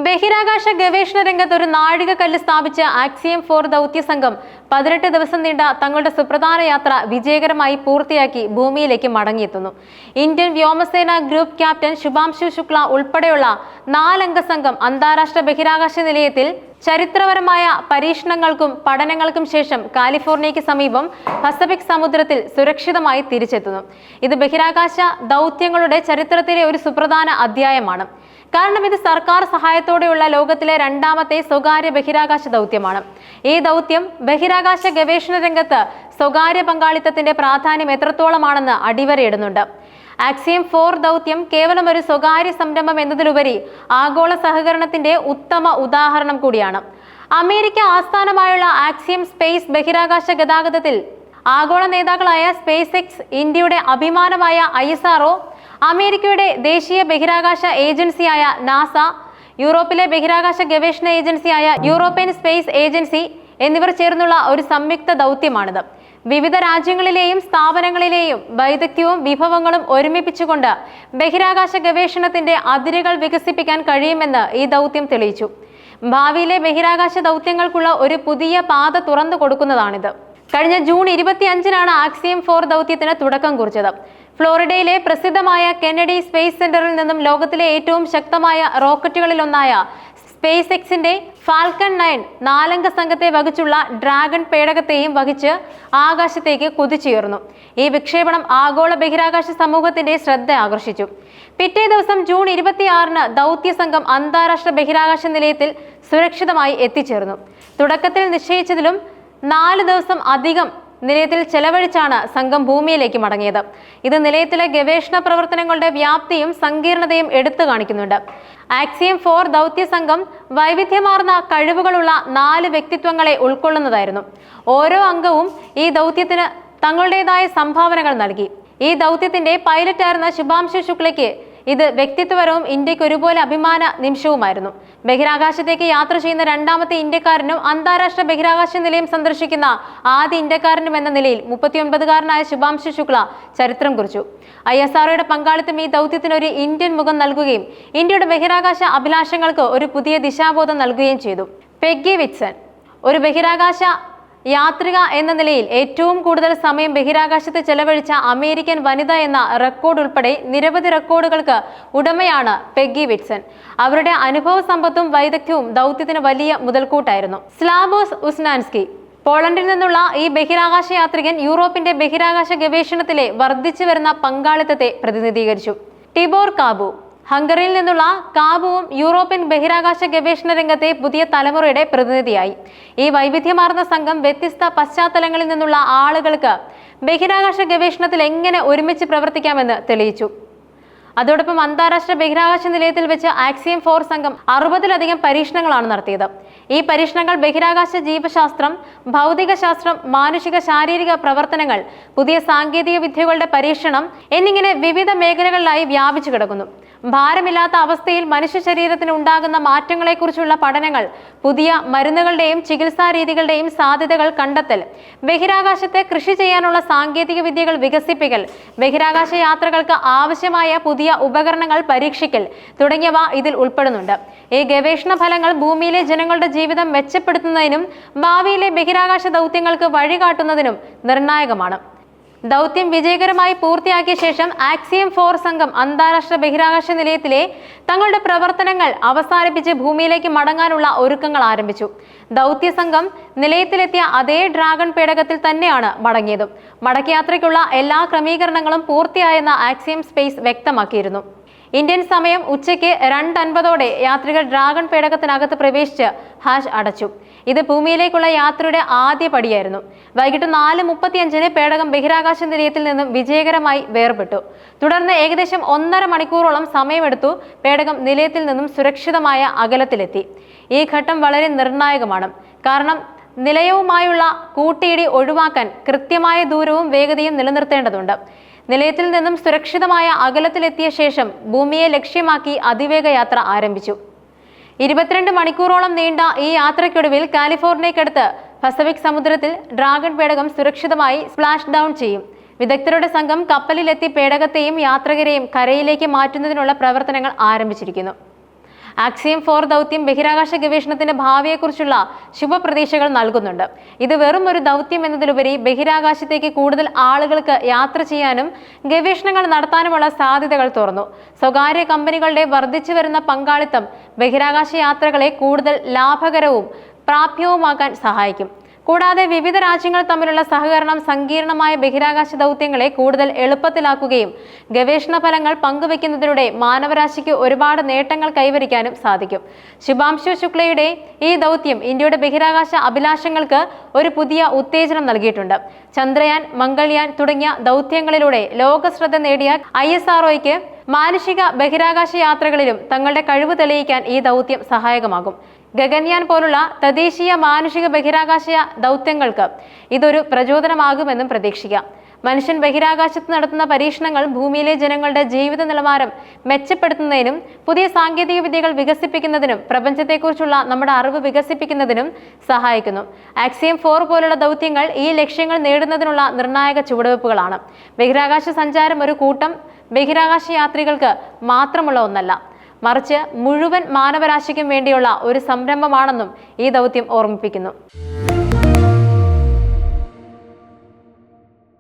ബഹിരാകാശ ഗവേഷണ രംഗത്ത് ഒരു നാഴികക്കല്ല് സ്ഥാപിച്ച ആക്സിയം 4 ദൗത്യ സംഘം 18 ദിവസം നീണ്ട തങ്ങളുടെ സുപ്രധാന യാത്ര വിജയകരമായി പൂർത്തിയാക്കി ഭൂമിയിലേക്ക് മടങ്ങിയെത്തുന്നു. ഇന്ത്യൻ വ്യോമസേന ഗ്രൂപ്പ് ക്യാപ്റ്റൻ ശുഭാംശു ശുക്ല ഉൾപ്പെടെയുള്ള 4 അംഗ സംഘം അന്താരാഷ്ട്ര ബഹിരാകാശ നിലയത്തിൽ ചരിത്രപരമായ പരീക്ഷണങ്ങൾക്കും പഠനങ്ങൾക്കും ശേഷം കാലിഫോർണിയയ്ക്ക് സമീപം പസഫിക് സമുദ്രത്തിൽ സുരക്ഷിതമായി തിരിച്ചെത്തുന്നു. ഇത് ബഹിരാകാശ ദൗത്യങ്ങളുടെ ചരിത്രത്തിലെ ഒരു സുപ്രധാന അധ്യായമാണ്. കാരണം ഇത് സർക്കാർ സഹായത്തോടെയുള്ള ലോകത്തിലെ രണ്ടാമത്തെ സ്വകാര്യ ബഹിരാകാശ ദൗത്യമാണ്. ഈ ദൗത്യം ബഹിരാകാശ ഗവേഷണ രംഗത്ത് സ്വകാര്യ പങ്കാളിത്തത്തിന്റെ പ്രാധാന്യം എത്രത്തോളമാണെന്ന് അടിവരയിടുന്നുണ്ട്. ആക്സിയം 4 ദൗത്യം കേവലം ഒരു സ്വകാര്യ സംരംഭം എന്നതിലുപരി ആഗോള സഹകരണത്തിന്റെ ഉത്തമ ഉദാഹരണം കൂടിയാണ്. അമേരിക്ക ആസ്ഥാനമായുള്ള ആക്സിയം സ്പേസ് ബഹിരാകാശ ഗതാഗതത്തിൽ ആഗോള നേതാക്കളായ സ്പേസ് എക്സ്, ഇന്ത്യയുടെ അഭിമാനമായ ISRO, അമേരിക്കയുടെ ദേശീയ ബഹിരാകാശ ഏജൻസിയായ നാസ, യൂറോപ്പിലെ ബഹിരാകാശ ഗവേഷണ ഏജൻസിയായ യൂറോപ്യൻ സ്പേസ് ഏജൻസി എന്നിവർ ചേർന്നുള്ള ഒരു സംയുക്ത ദൗത്യമാണിത്. വിവിധ രാജ്യങ്ങളിലെയും സ്ഥാപനങ്ങളിലെയും വൈദഗ്ധ്യവും വിഭവങ്ങളും ഒരുമിപ്പിച്ചുകൊണ്ട് ബഹിരാകാശ ഗവേഷണത്തിന്റെ അതിരുകൾ വികസിപ്പിക്കാൻ കഴിയുമെന്ന് ഈ ദൗത്യം തെളിയിച്ചു. ഭാവിയിലെ ബഹിരാകാശ ദൗത്യങ്ങൾക്കുള്ള ഒരു പുതിയ പാത തുറന്നു കൊടുക്കുന്നതാണിത്. കഴിഞ്ഞ ജൂൺ 25-നാണ് ആക്സിയം 4 ദൗത്യത്തിന് തുടക്കം കുറിച്ചത്. ഫ്ലോറിഡയിലെ പ്രസിദ്ധമായ കെന്നഡി സ്പേസ് സെന്ററിൽ നിന്നും ലോകത്തിലെ ഏറ്റവും ശക്തമായ റോക്കറ്റുകളിലൊന്നായ സ്പേസ് എക്സിന്റെ ഫാൽക്കൺ 9 4 അംഗ സംഘത്തെ വഹിച്ചുള്ള ഡ്രാഗൺ പേടകത്തെയും വഹിച്ച് ആകാശത്തേക്ക് കുതിച്ചുയർന്നു. ഈ വിക്ഷേപണം ആഗോള ബഹിരാകാശ സമൂഹത്തിന്റെ ശ്രദ്ധ ആകർഷിച്ചു. പിറ്റേ ദിവസം ജൂൺ 26-ന് ദൗത്യ സംഘം അന്താരാഷ്ട്ര ബഹിരാകാശ നിലയത്തിൽ സുരക്ഷിതമായി എത്തിച്ചേർന്നു. തുടക്കത്തിൽ നിശ്ചയിച്ചതിലും 4 ദിവസം അധികം നിലയത്തിൽ ചെലവഴിച്ചാണ് സംഘം ഭൂമിയിലേക്ക് മടങ്ങിയത്. ഇത് നിലയത്തിലെ ഗവേഷണ പ്രവർത്തനങ്ങളുടെ വ്യാപ്തിയും സങ്കീർണതയും എടുത്തു കാണിക്കുന്നുണ്ട്. ആക്സിയം 4 ദൗത്യ സംഘം വൈവിധ്യമാർന്ന കഴിവുകളുള്ള 4 വ്യക്തിത്വങ്ങളെ ഉൾക്കൊള്ളുന്നതായിരുന്നു. ഓരോ അംഗവും ഈ ദൗത്യത്തിന് തങ്ങളുടേതായ സംഭാവനകൾ നൽകി. ഈ ദൗത്യത്തിന്റെ പൈലറ്റായിരുന്ന ശുഭാംശു ശുക്ലയ്ക്ക് ഇത് വ്യക്തിത്വപരവും ഇന്ത്യക്ക് ഒരുപോലെ അഭിമാന നിമിഷവുമായിരുന്നു. ബഹിരാകാശത്തേക്ക് യാത്ര ചെയ്യുന്ന രണ്ടാമത്തെ ഇന്ത്യക്കാരനും അന്താരാഷ്ട്ര ബഹിരാകാശ നിലയം സന്ദർശിക്കുന്ന ആദ്യ ഇന്ത്യക്കാരനും എന്ന നിലയിൽ 39-കാരനായ ശുഭാംശു ശുക്ല ചരിത്രം കുറിച്ചു. ISROയുടെ പങ്കാളിത്തം ഈ ദൗത്യത്തിന് ഒരു ഇന്ത്യൻ മുഖം നൽകുകയും ഇന്ത്യയുടെ ബഹിരാകാശ അഭിലാഷങ്ങൾക്ക് ഒരു പുതിയ ദിശാബോധം നൽകുകയും ചെയ്തു. പെഗ്ഗി വിറ്റ്സൺ ഒരു ബഹിരാകാശ യാത്രിക എന്ന നിലയിൽ ഏറ്റവും കൂടുതൽ സമയം ബഹിരാകാശത്ത് ചെലവഴിച്ച അമേരിക്കൻ വനിത എന്ന റെക്കോർഡ് ഉൾപ്പെടെ നിരവധി റെക്കോർഡുകൾക്ക് ഉടമയാണ് പെഗ്ഗി വിറ്റ്സൺ. അവരുടെ അനുഭവ സമ്പത്തും വൈദഗ്ധ്യവും ദൗത്യത്തിന് വലിയ മുതൽക്കൂട്ടായിരുന്നു. സ്ലാവോസ് ഉസ്നാൻസ്കി പോളണ്ടിൽ നിന്നുള്ള ഈ ബഹിരാകാശ യാത്രികൻ യൂറോപ്പിന്റെ ബഹിരാകാശ ഗവേഷണത്തിലെ വർദ്ധിച്ചു വരുന്ന പങ്കാളിത്തത്തെ പ്രതിനിധീകരിച്ചു. ടിബോർ കാബു ഹംഗറിയിൽ നിന്നുള്ള കാബുവും യൂറോപ്യൻ ബഹിരാകാശ ഗവേഷണ രംഗത്തെ പുതിയ തലമുറയുടെ പ്രതിനിധിയായി. ഈ വൈവിധ്യമാർന്ന സംഘം വ്യത്യസ്ത പശ്ചാത്തലങ്ങളിൽ നിന്നുള്ള ആളുകൾക്ക് ബഹിരാകാശ ഗവേഷണത്തിൽ എങ്ങനെ ഒരുമിച്ച് പ്രവർത്തിക്കാമെന്ന് തെളിയിച്ചു. അതോടൊപ്പം അന്താരാഷ്ട്ര ബഹിരാകാശ നിലയത്തിൽ വെച്ച് ആക്സിയം 4 സംഘം 60-ലധികം പരീക്ഷണങ്ങളാണ് നടത്തിയത്. ഈ പരീക്ഷണങ്ങൾ ബഹിരാകാശ ജീവശാസ്ത്രം, ഭൗതിക ശാസ്ത്രം, മാനുഷിക ശാരീരിക പ്രവർത്തനങ്ങൾ, പുതിയ സാങ്കേതിക വിദ്യകളുടെ പരീക്ഷണം എന്നിങ്ങനെ വിവിധ മേഖലകളിലായി വ്യാപിച്ചു കിടക്കുന്നു. ഭാരമില്ലാത്ത അവസ്ഥയിൽ മനുഷ്യ ശരീരത്തിന് ഉണ്ടാകുന്ന മാറ്റങ്ങളെക്കുറിച്ചുള്ള പഠനങ്ങൾ, പുതിയ മരുന്നുകളുടെയും ചികിത്സാ രീതികളുടെയും സാധ്യതകൾ കണ്ടെത്തൽ, ബഹിരാകാശത്തെ കൃഷി ചെയ്യാനുള്ള സാങ്കേതിക വിദ്യകൾ വികസിപ്പിക്കൽ, ബഹിരാകാശ യാത്രകൾക്ക് ആവശ്യമായ പുതിയ ഉപകരണങ്ങൾ പരീക്ഷിക്കൽ തുടങ്ങിയവ ഇതിൽ ഉൾപ്പെടുന്നുണ്ട്. ഈ ഗവേഷണ ഫലങ്ങൾ ഭൂമിയിലെ ജനങ്ങളുടെ ജീവിതം മെച്ചപ്പെടുത്തുന്നതിനും ഭാവിയിലെ ബഹിരാകാശ ദൗത്യങ്ങൾക്ക് വഴികാട്ടുന്നതിനും നിർണായകമാണ്. ദൗത്യം വിജയകരമായി പൂർത്തിയാക്കിയ ശേഷം ആക്സിയം 4 സംഘം അന്താരാഷ്ട്ര ബഹിരാകാശ നിലയത്തിലെ തങ്ങളുടെ പ്രവർത്തനങ്ങൾ അവസാനിപ്പിച്ച് ഭൂമിയിലേക്ക് മടങ്ങാനുള്ള ഒരുക്കങ്ങൾ ആരംഭിച്ചു. ദൗത്യ സംഘം നിലയത്തിലെത്തിയ അതേ ഡ്രാഗൺ പേടകത്തിൽ തന്നെയാണ് മടങ്ങിയതും. മടക്കയാത്രയ്ക്കുള്ള എല്ലാ ക്രമീകരണങ്ങളും പൂർത്തിയായെന്ന് ആക്സിയം സ്പേസ് വ്യക്തമാക്കിയിരുന്നു. ഇന്ത്യൻ സമയം ഉച്ചയ്ക്ക് 2:50-ഓടെ യാത്രികർ ഡ്രാഗൺ പേടകത്തിനകത്ത് പ്രവേശിച്ച് ഹാഷ് അടച്ചു. ഇത് ഭൂമിയിലേക്കുള്ള യാത്രയുടെ ആദ്യ പടിയായിരുന്നു. വൈകിട്ട് 4:35-ന് പേടകം ബഹിരാകാശ നിലയത്തിൽ നിന്നും വിജയകരമായി വേർപെട്ടു. തുടർന്ന് ഏകദേശം 1.5 മണിക്കൂറോളം സമയമെടുത്തു പേടകം നിലയത്തിൽ നിന്നും സുരക്ഷിതമായ അകലത്തിലെത്തി. ഈ ഘട്ടം വളരെ നിർണായകമാണ്. കാരണം നിലയവുമായുള്ള കൂട്ടിയിടി ഒഴിവാക്കാൻ കൃത്യമായ ദൂരവും വേഗതയും നിലനിർത്തേണ്ടതുണ്ട്. നിലയത്തിൽ നിന്നും സുരക്ഷിതമായ അകലത്തിലെത്തിയ ശേഷം ഭൂമിയെ ലക്ഷ്യമാക്കി അതിവേഗ യാത്ര ആരംഭിച്ചു. 22 മണിക്കൂറോളം നീണ്ട ഈ യാത്രയ്ക്കൊടുവിൽ കാലിഫോർണിയക്കടുത്ത് പസഫിക് സമുദ്രത്തിൽ ഡ്രാഗൺ പേടകം സുരക്ഷിതമായി സ്പ്ലാഷ് ഡൗൺ ചെയ്യും. വിദഗ്ധരുടെ സംഘം കപ്പലിലെത്തി പേടകത്തെയും യാത്രികരെയും കരയിലേക്ക് മാറ്റുന്നതിനുള്ള പ്രവർത്തനങ്ങൾ ആരംഭിച്ചിരിക്കുന്നു. ആക്സിയം 4 ദൗത്യം ബഹിരാകാശ ഗവേഷണത്തിന്റെ ഭാവിയെക്കുറിച്ചുള്ള ശുഭപ്രതീക്ഷകൾ നൽകുന്നുണ്ട്. ഇത് വെറും ഒരു ദൗത്യം എന്നതിലുപരി ബഹിരാകാശത്തേക്ക് കൂടുതൽ ആളുകൾക്ക് യാത്ര ചെയ്യാനും ഗവേഷണങ്ങൾ നടത്താനുമുള്ള സാധ്യതകൾ തുറന്നു. സ്വകാര്യ കമ്പനികളുടെ വർദ്ധിച്ചു വരുന്ന പങ്കാളിത്തം ബഹിരാകാശ യാത്രകളെ കൂടുതൽ ലാഭകരവും പ്രാപ്യവുമാക്കാൻ സഹായിക്കും. കൂടാതെ വിവിധ രാജ്യങ്ങൾ തമ്മിലുള്ള സഹകരണം സങ്കീർണമായ ബഹിരാകാശ ദൗത്യങ്ങളെ കൂടുതൽ എളുപ്പത്തിലാക്കുകയും ഗവേഷണ ഫലങ്ങൾ പങ്കുവെക്കുന്നതിലൂടെ മാനവരാശിക്ക് ഒരുപാട് നേട്ടങ്ങൾ കൈവരിക്കാനും സാധിക്കും. ശുഭാംശു ശുക്ലയുടെ ഈ ദൗത്യം ഇന്ത്യയുടെ ബഹിരാകാശ അഭിലാഷങ്ങൾക്ക് ഒരു പുതിയ ഉത്തേജനം നൽകിയിട്ടുണ്ട്. ചന്ദ്രയാൻ, മംഗൾയാൻ തുടങ്ങിയ ദൗത്യങ്ങളിലൂടെ ലോക ശ്രദ്ധ നേടിയ ISROയ്ക്ക് മാനുഷിക ബഹിരാകാശ യാത്രകളിലും തങ്ങളുടെ കഴിവ് തെളിയിക്കാൻ ഈ ദൗത്യം സഹായകമാകും. ഗഗൻയാൻ പോലുള്ള തദ്ദേശീയ മാനുഷിക ബഹിരാകാശ ദൗത്യങ്ങൾക്ക് ഇതൊരു പ്രചോദനമാകുമെന്നും പ്രതീക്ഷിക്കാം. മനുഷ്യൻ ബഹിരാകാശത്ത് നടത്തുന്ന പരീക്ഷണങ്ങൾ ഭൂമിയിലെ ജനങ്ങളുടെ ജീവിത നിലവാരം മെച്ചപ്പെടുത്തുന്നതിനും പുതിയ സാങ്കേതിക വിദ്യകൾ വികസിപ്പിക്കുന്നതിനും പ്രപഞ്ചത്തെക്കുറിച്ചുള്ള നമ്മുടെ അറിവ് വികസിപ്പിക്കുന്നതിനും സഹായിക്കുന്നു. ആക്സിയം 4 പോലുള്ള ദൗത്യങ്ങൾ ഈ ലക്ഷ്യങ്ങൾ നേടുന്നതിനുള്ള നിർണായക ചുവടുവെപ്പുകളാണ്. ബഹിരാകാശ സഞ്ചാരം ഒരു കൂട്ടം ബഹിരാകാശ യാത്രികൾക്ക് മാത്രമുള്ള ഒന്നല്ല, മറിച്ച് മുഴുവൻ മാനവരാശിക്കും വേണ്ടിയുള്ള ഒരു സംരംഭമാണെന്നും ഈ ദൗത്യം ഓർമ്മിപ്പിക്കുന്നു.